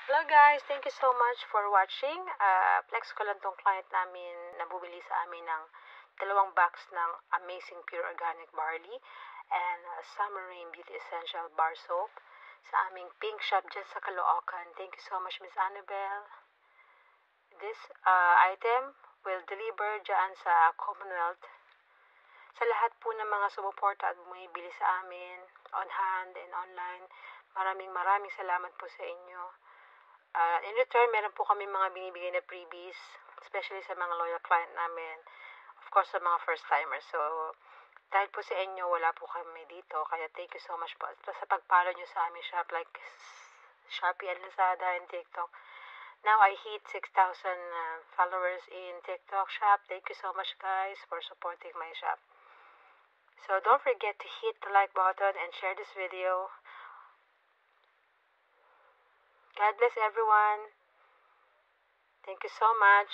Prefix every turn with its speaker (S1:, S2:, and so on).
S1: Hello guys, thank you so much for watching. Flex ko lang tong client namin na bumili sa amin ng 2 box ng Amazing Pure Organic Barley and Summer Rain Beauty Essential Bar Soap sa aming pink shop dyan sa Caloocan. Thank you so much, Miss Annabelle. This item will deliver dyan sa Commonwealth. Sa lahat po ng mga sumuporta at bumibili sa amin on hand and online, maraming salamat po sa inyo. In return, meron po kami mga binibigay na freebies, especially sa mga loyal client namin. Of course, sa mga first-timers. So, dahil po sa inyo, wala po kami dito. Kaya thank you so much po. At sa pag-follow nyo sa aming shop like Shopee and Lazada and TikTok. Now, I hit 6,000 followers in TikTok shop. Thank you so much, guys, for supporting my shop. So, don't forget to hit the like button and share this video. God bless everyone. Thank you so much.